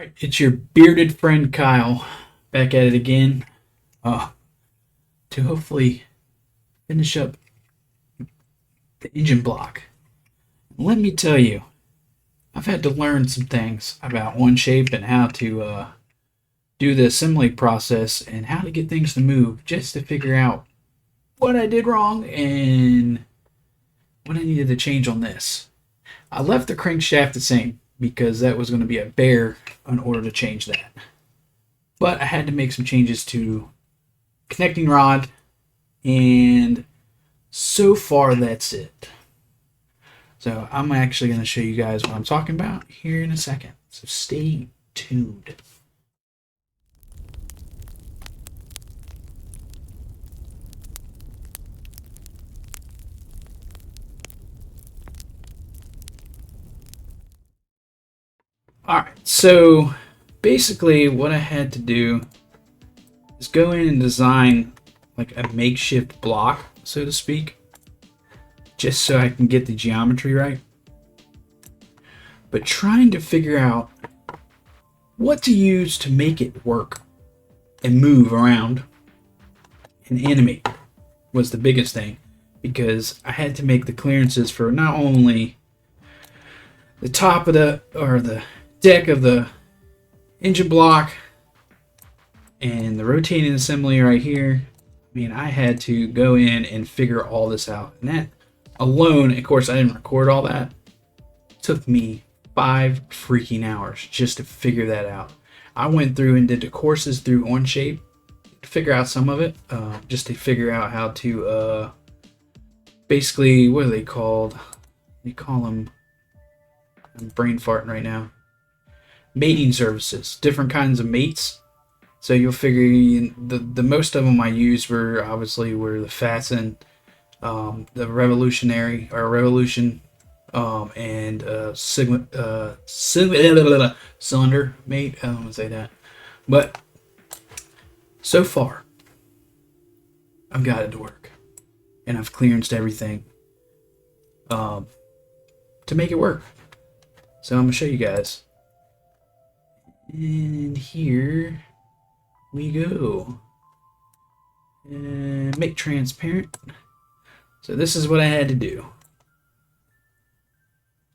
Alright, it's your bearded friend Kyle back at it again to hopefully finish up the engine block. Let me tell you, I've had to learn some things about Onshape and how to do the assembly process and how to get things to move just to figure out what I did wrong and what I needed to change on this. I left the crankshaft the same because that was going to be a bear in order to change that. But I had to make some changes to connecting rod, and so far that's it. So I'm actually going to show you guys what I'm talking about here in a second. So stay tuned. Alright, so basically what I had to do is go in and design like a makeshift block, so to speak, just so I can get the geometry right. But trying to figure out what to use to make it work and move around and animate was the biggest thing, because I had to make the clearances for not only the top of the deck of the engine block and the rotating assembly right here. I mean, I had to go in and figure all this out, and that alone, of course I didn't record all that, took me 5 freaking hours just to figure that out. I went through and did the courses through Onshape to figure out some of it, just to figure out how to basically, what are they called? They call them, I'm brain farting right now, mating services, different kinds of mates. So you'll figure the most of them I used were the Fasten, the Revolutionary or Revolution, and cylinder mate. I don't want to say that, but so far I've got it to work, and I've clearanced everything to make it work. So I'm gonna show you guys. And here we go. And make transparent. So this is what I had to do.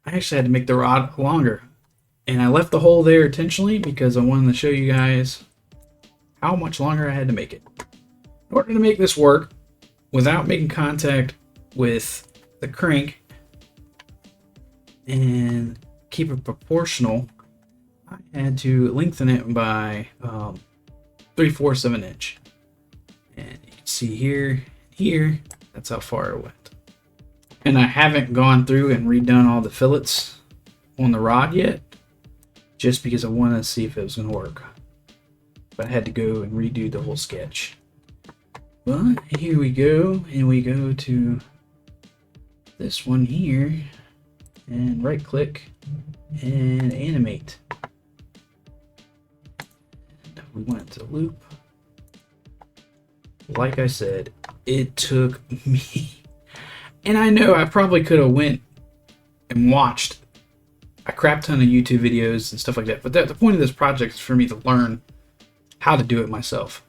I actually had to make the rod longer. And I left the hole there intentionally because I wanted to show you guys how much longer I had to make it. In order to make this work without making contact with the crank and keep it proportional, I had to lengthen it by 3/4 of an inch. And you can see here, that's how far it went. And I haven't gone through and redone all the fillets on the rod yet, just because I wanted to see if it was going to work. But I had to go and redo the whole sketch. But here we go, and we go to this one here, and right click and animate. We went to loop. Like I said, it took me, and I know I probably could have went and watched a crap ton of YouTube videos and stuff like that, but the point of this project is for me to learn how to do it myself.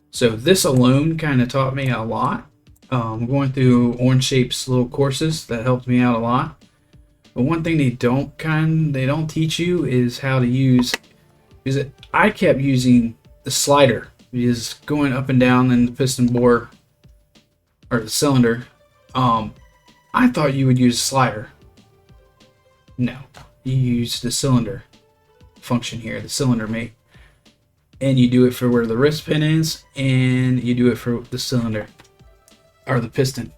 So this alone kind of taught me a lot. Going through Onshape's little courses, that helped me out a lot. But one thing they don't teach you is how to use. Because I kept using the slider, because going up and down in the piston bore or the cylinder, I thought you would use a slider. No, you use the cylinder function here, the cylinder mate, and you do it for where the wrist pin is, and you do it for the cylinder or the piston,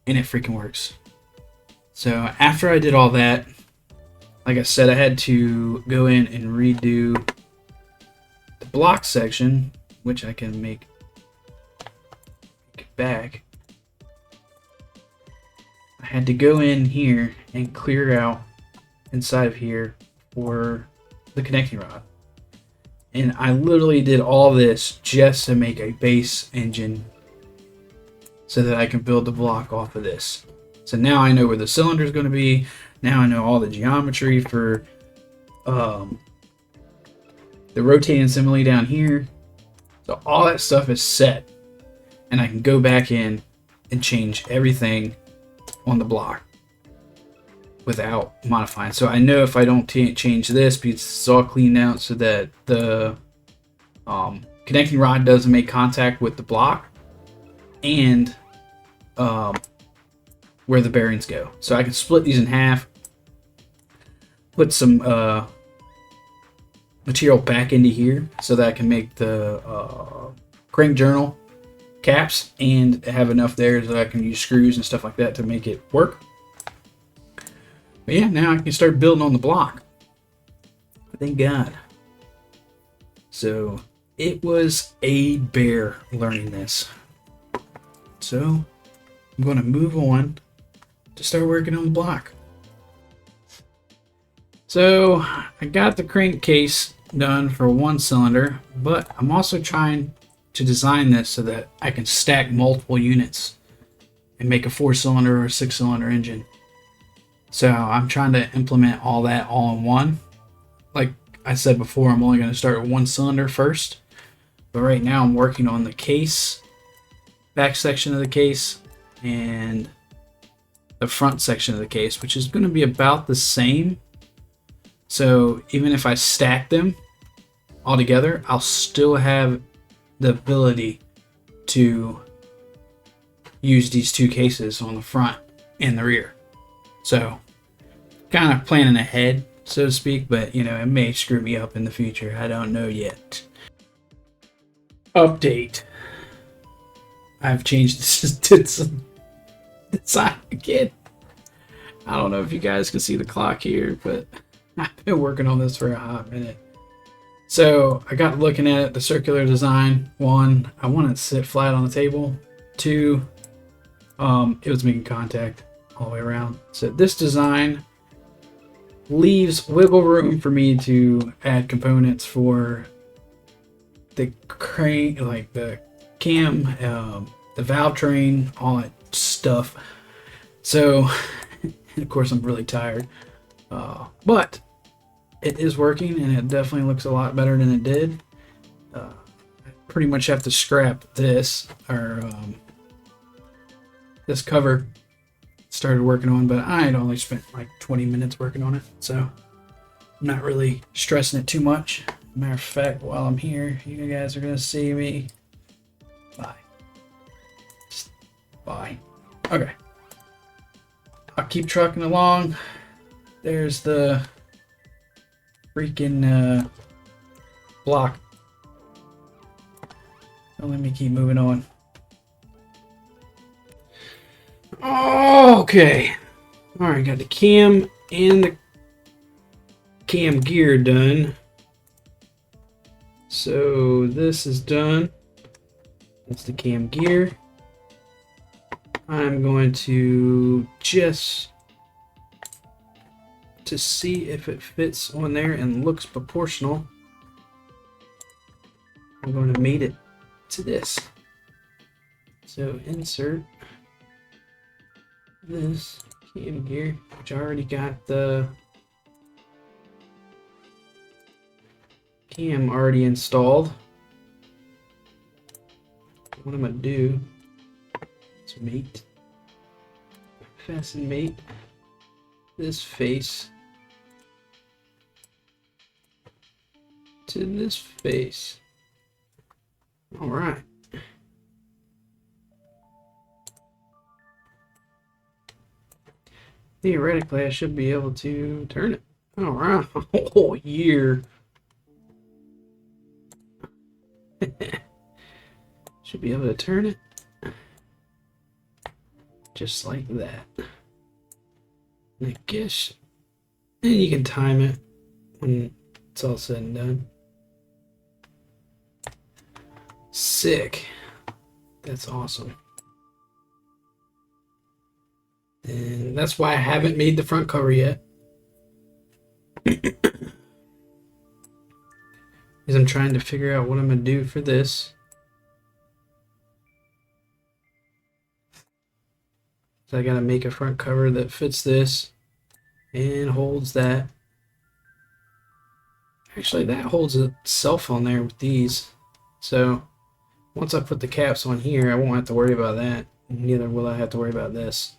and it freaking works. So after I did all that, like I said, I had to go in and redo the block section, which I can make it back. I had to go in here and clear out inside of here for the connecting rod. And I literally did all this just to make a base engine so that I can build the block off of this. So now I know where the cylinder is going to be. Now I know all the geometry for um, the rotating assembly down here. So all that stuff is set, and I can go back in and change everything on the block without modifying. So I know if I don't change this, because it's all cleaned out so that the connecting rod doesn't make contact with the block and where the bearings go. So I can split these in half, put some material back into here so that I can make the crank journal caps and have enough there so that I can use screws and stuff like that to make it work. But yeah, now I can start building on the block. Thank God. So it was a bear learning this. So I'm going to move on to start working on the block. So I got the crankcase done for one cylinder, but I'm also trying to design this so that I can stack multiple units and make a 4-cylinder or a 6-cylinder engine. So I'm trying to implement all that all in one. Like I said before, I'm only going to start with 1 cylinder first. But right now I'm working on the case, back section of the case, and the front section of the case, which is going to be about the same. So even if I stack them all together, I'll still have the ability to use these 2 cases on the front and the rear. So kind of planning ahead, so to speak, but you know, it may screw me up in the future. I don't know yet. Update. I've changed this to some design again. I don't know if you guys can see the clock here, but I've been working on this for a hot minute. So I got looking at the circular design. 1, I want it to sit flat on the table. 2, it was making contact all the way around. So this design leaves wiggle room for me to add components for the crane, like the cam, the valve train, all that stuff. So of course I'm really tired, but it is working and it definitely looks a lot better than it did. I pretty much have to scrap this, or this cover started working on, but I had only spent like 20 minutes working on it, so I'm not really stressing it too much. Matter of fact, while I'm here, you guys are gonna see me. Bye. Just bye. Okay. I'll keep trucking along. There's the freaking block. Don't let me keep moving on. Okay. Alright, got the cam and the cam gear done. So this is done. That's the cam gear. I'm going to just to see if it fits on there and looks proportional. I'm going to mate it to this. So insert this cam gear, which I already got the cam already installed. What I'm gonna do is mate, fasten mate this face to this face. All right. Theoretically, I should be able to turn it. All right. Oh, year. Should be able to turn it just like that. And I guess, and you can time it when it's all said and done. Sick. That's awesome. And that's why I haven't made the front cover yet. Because I'm trying to figure out what I'm going to do for this. So I got to make a front cover that fits this and holds that. Actually, that holds itself on there with these. So once I put the caps on here, I won't have to worry about that. Neither will I have to worry about this.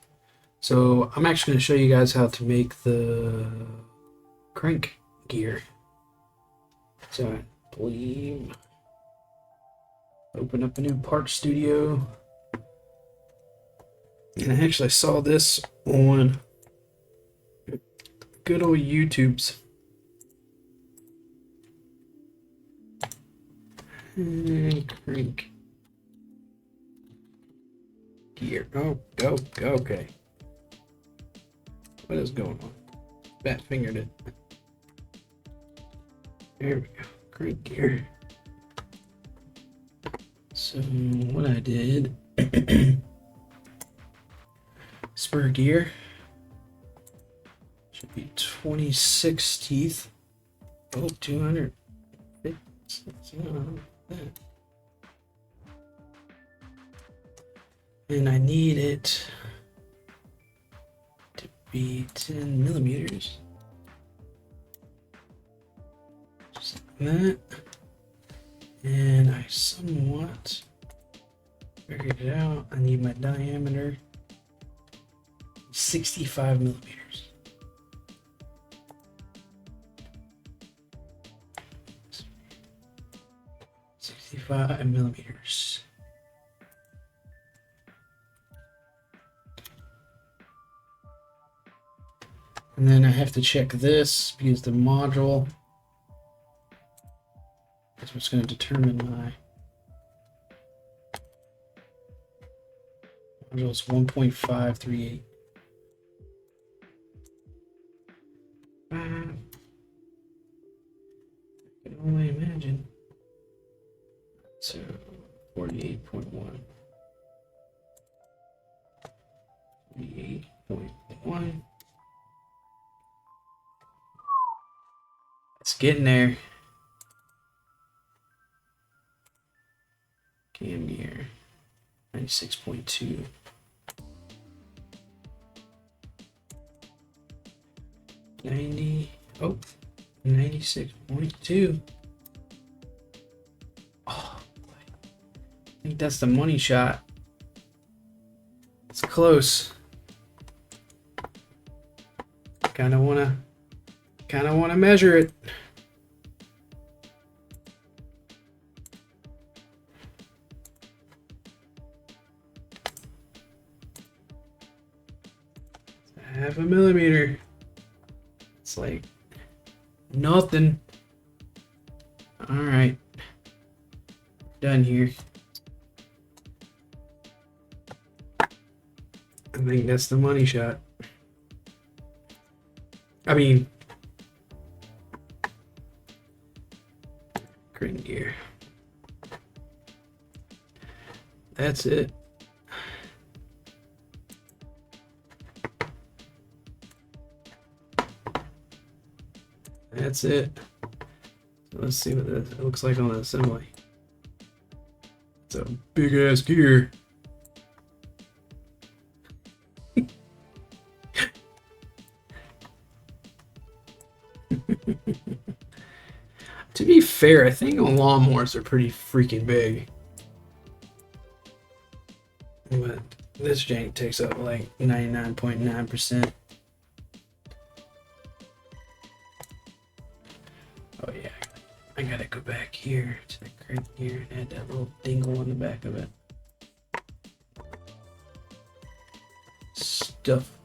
So I'm actually going to show you guys how to make the crank gear. So I believe, open up a new part studio. And I actually saw this on good old YouTube's. Crank gear. Oh, go, okay. What is going on? Bat fingered it. There we go. Crank gear. So what I did, spur gear should be 26 teeth. Oh, 200. And I need it to be 10 millimeters. Just like that. And I somewhat figured it out. I need my diameter 65 millimeters. Five millimeters. And then I have to check this because the module is what's going to determine my module is 1.538. I can only imagine. So 48.1. 48.1. It's getting there. Cam gear 96.2. 90. Oh, 96.2. Oh, I think that's the money shot. It's close. Kind of wanna measure it. Half a millimeter. It's like nothing. All right, done here. I think that's the money shot. I mean, crane gear. That's it. That's it. So let's see what this looks like on the assembly. It's a big ass gear. To be fair, I think on lawnmowers are pretty freaking big. But this jank takes up like 99.9%. Oh yeah, I gotta go back here to the crank gear and add that little dingle on the back of it. Stuff.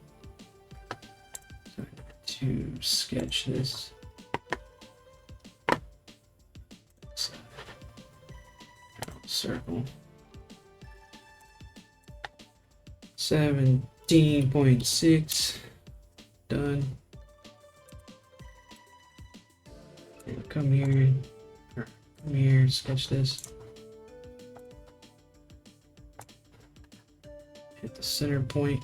So I need to sketch this. Circle 17.6 done. And come here, sketch this. Hit the center point.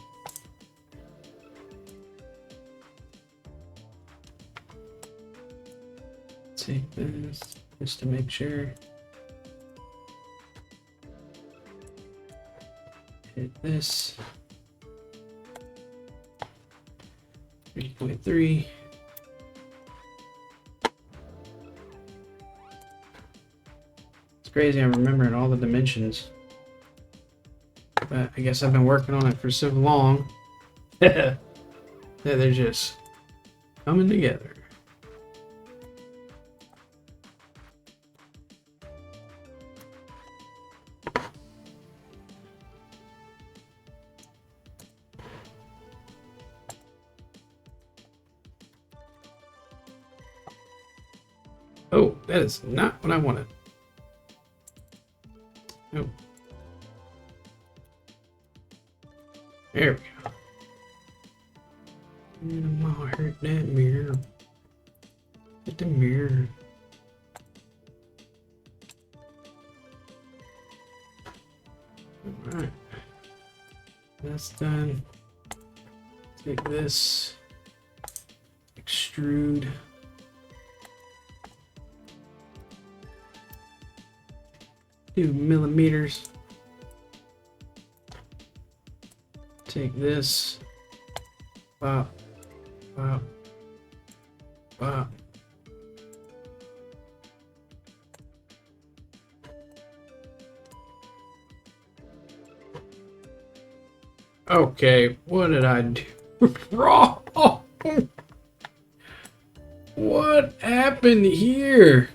Take this just to make sure. Hit this 3.3. crazy I'm remembering all the dimensions. But I guess I've been working on it for so long that they're just coming together. Oh, that is not what I wanted. Oh. There we go. And I'm gonna hurt that mirror. Hit the mirror. Alright. That's done. Take this. Extrude. 2 millimeters. Take this. Pop. Pop. Pop. Okay, what did I do wrong? What happened here?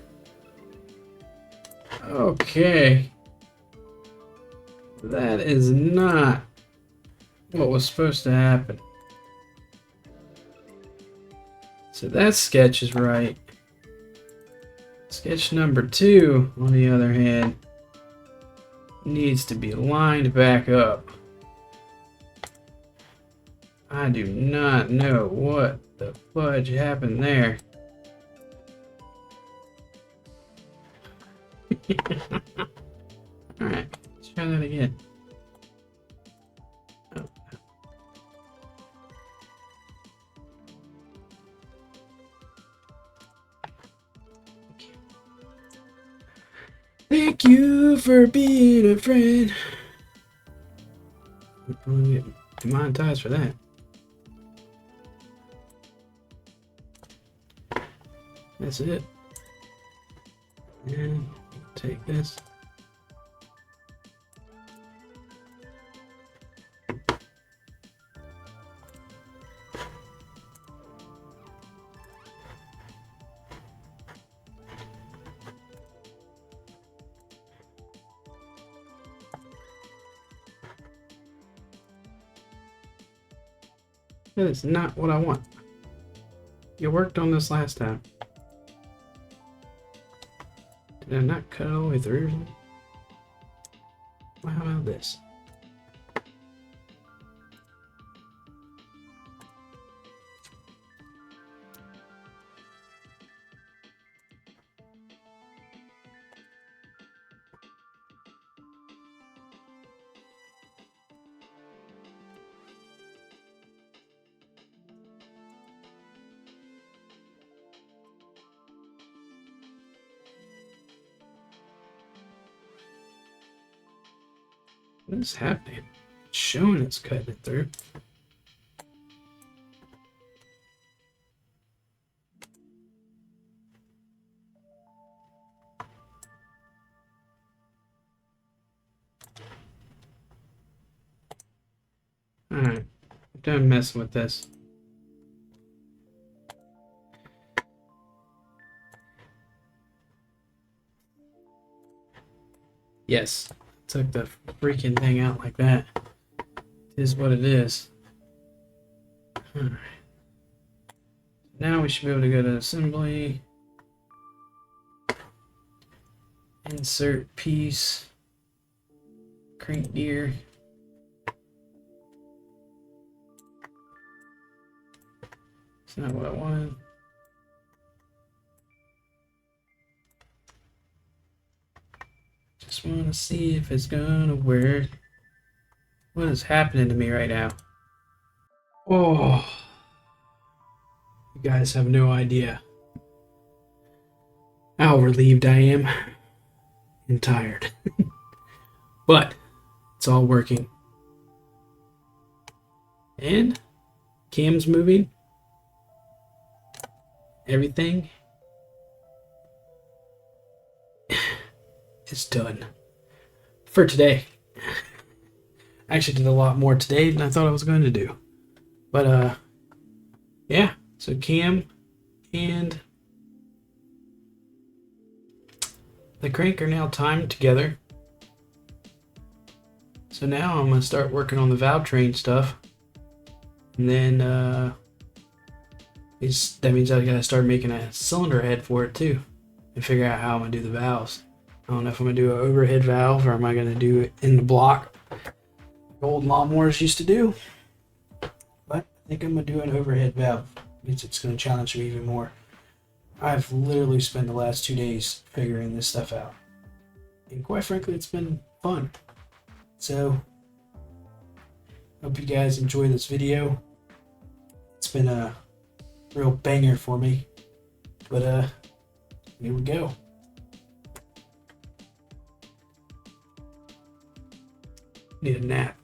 Okay. That is not what was supposed to happen. So that sketch is right. Sketch number 2, on the other hand, needs to be lined back up. I do not know what the fudge happened there. Alright, let's try that again. Oh. Thank you for being a friend. I'm gonna get demonetized for that. That's it. And take this. That is not what I want. You worked on this last time. Did I not cut it all the way through or something? Well, how about this? What is happening? It's showing it's cutting it through. Alright, I'm done messing with this. Yes, took the freaking thing out like that. It is what it is. Alright. Now we should be able to go to assembly. Insert piece. Crank gear. It's not what I wanted. Just want to see if it's gonna work. What is happening to me right now? Oh, you guys have no idea how relieved I am and tired. But it's all working. And cam's moving. Everything is done for today. I actually did a lot more today than I thought I was going to do. But yeah, so cam and the crank are now timed together. So now I'm going to start working on the valve train stuff. And then that means I got to start making a cylinder head for it too. And figure out how I'm going to do the valves. I don't know if I'm going to do an overhead valve or am I going to do it in the block like old lawnmowers used to do. But I think I'm going to do an overhead valve. It's going to challenge me even more. I've literally spent the last 2 days figuring this stuff out. And quite frankly, it's been fun. So, hope you guys enjoy this video. It's been a real banger for me. But, here we go. Need a nap.